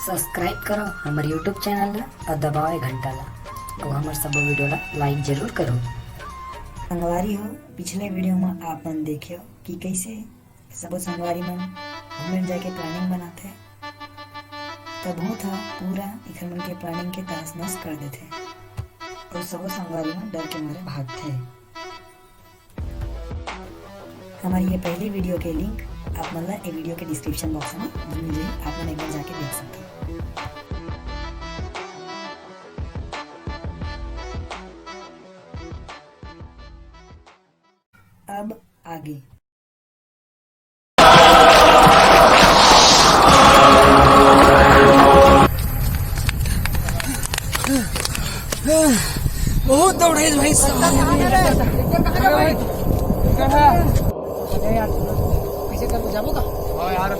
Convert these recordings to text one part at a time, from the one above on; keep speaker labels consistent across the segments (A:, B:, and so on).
A: Subscribe करो हमारे YouTube channel और दबाओ घंटा और हमारे सब वीडियो लाइक जरूर करो। संगवारी हो पिछले वीडियो में आपन देखियो कि कैसे सब संगवारी मन घूमने जाके प्लानिंग बनाते तब हो था पूरा इखर मन के प्लानिंग के तहस नहस कर देते और सब संगवारी मन डर के मारे भागते। हमारी ये पहली वीडियो के लिंक आप मतलब ये वीडियो के डिस्क्रिप्शन बॉक्स में मिल जाए, आप मन एक बार जाके देख सकते हैं। अब आगे
B: बहुत दौड़े भाई पीछे कर जाबो का हां यार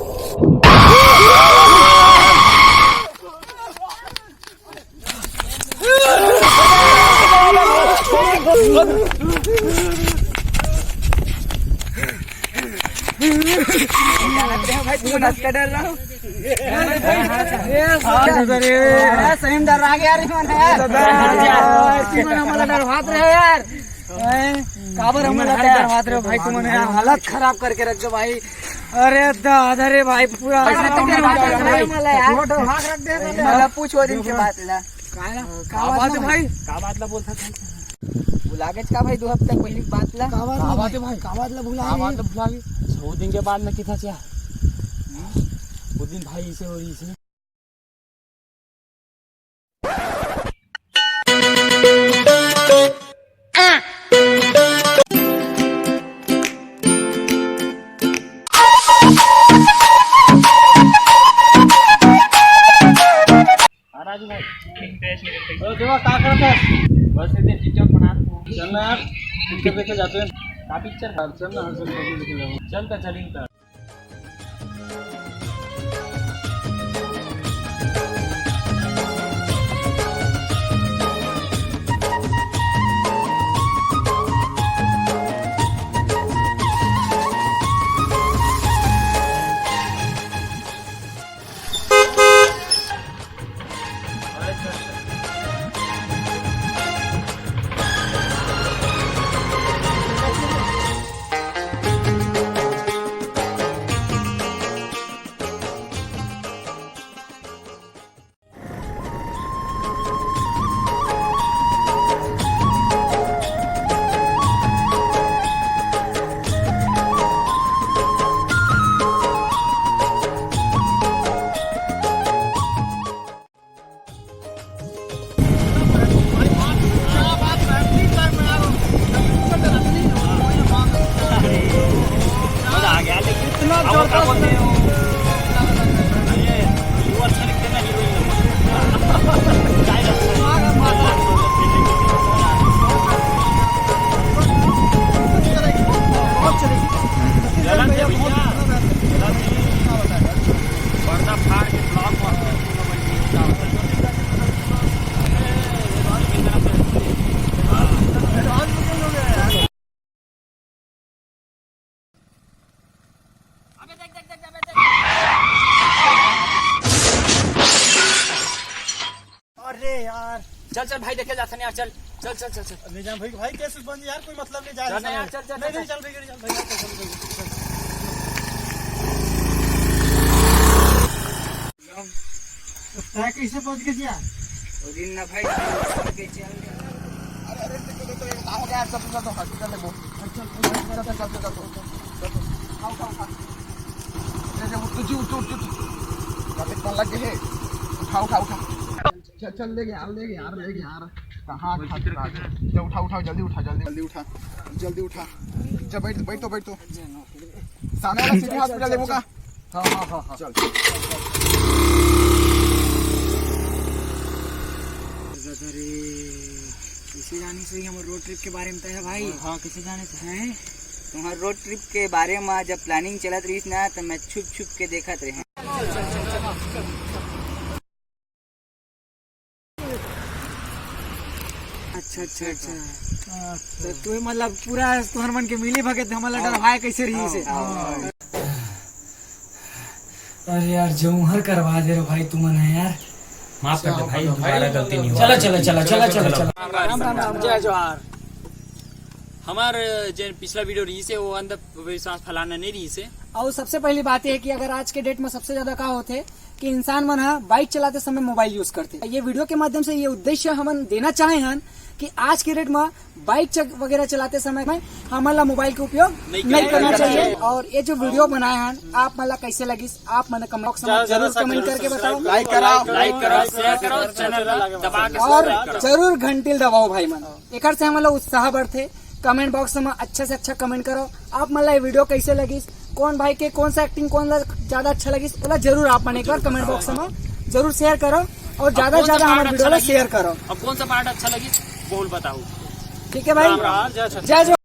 B: भाई तू नाच कर डर रहा हूं सही में डर आ गया यार मला डरवात रहे यार काबर हमारा डरवात रहे भाई तुमने हालत खराब करके रख दो भाई। अरे दादा रे भाई पूरा मला पूछो दिन के बात ला का बात है भाई का बात ला बोलता था बुलागेच का भाई 2 हफ्ते पहले बात ला का बात है भाई का बात ला भुला गए 2 दिन के बाद में किथा क्या वो दिन भाई इसे और इसे राजू भाई देखो क्या करते हैं बस इधर टिकटॉक बना चल ना यार पिक्चर देखे जाते हैं का पिक्चर चल ना चलता चलिंग अरे यार चल चल भाई देखे जाते हैं यार चल चल चल चल चल ले जा भाई भाई कैसे बंद यार कोई मतलब नहीं जा रहा है यार चल चल नहीं चल भाई चल भाई चल कैसे पहुंच के दिया वो दिन ना भाई के चल अरे अरे आओ यार सब तो हॉस्पिटल में चल चल चल चल आओ आओ ले उठ उठ कब लग गए उठा उठा उठा चल चल ले यार कहाँ उठा जल्दी उठा जब बैठ तो सामने वाला सिटी हॉस्पिटल लेबो का हाँ चल अरे किसी जाने से हम रोड ट्रिप के बारे में है भाई हाँ किसी जाने से है तुम्हारे रोड ट्रिप के बारे में जब प्लानिंग चलत रही ना तो मैं छुप के देखत रहे
C: अच्छा अच्छा अच्छा तो तू मतलब पूरा तुहर मन के मिली भगत हमला डर भाई कैसे रही से।
A: अरे यार जौहर करवा दे रे भाई तुमन है यार।
D: माफ कर दे भाई, दोबारा गलती नहीं
A: चलो चलो चलो चलो चलो चलो।
C: राम राम राम जय जोहार।
D: हमार जो पिछला वीडियो रही से वो अंधविश्वास फैलाना नहीं रही से।
C: और सबसे पहली बात यह है कि अगर आज के डेट में सबसे ज्यादा का होते कि इंसान मन बाइक चलाते समय मोबाइल यूज करते। ये वीडियो के माध्यम से ये उद्देश्य हम देना चाहे हैं कि आज के डेट में बाइक वगैरह चलाते समय में हमारा मोबाइल का उपयोग नहीं करना चाहिए। और ये जो वीडियो बनाए हैं आप मतलब कैसे लगी आप मैंने कमेंट बॉक्स में जरूर कमेंट करके बताओ।
B: लाइक करो
D: शेयर करो, चैनल दबा के
C: और जरूर घंटी दबाओ भाई मन। एक से हम लोग उत्साह बढ़ते। कमेंट बॉक्स में अच्छे से अच्छा कमेंट करो आप मतलब ये वीडियो कैसे लगी, कौन भाई के कौन सा एक्टिंग कौन ज्यादा अच्छा लगी बोला जरूर आप मन एक बार कमेंट बॉक्स में जरूर शेयर करो और ज्यादा से ज्यादा हमारे वीडियो शेयर करो।
D: अब कौन सा पार्ट अच्छा लगी बोल बताओ।
C: ठीक है भाई, जय जय।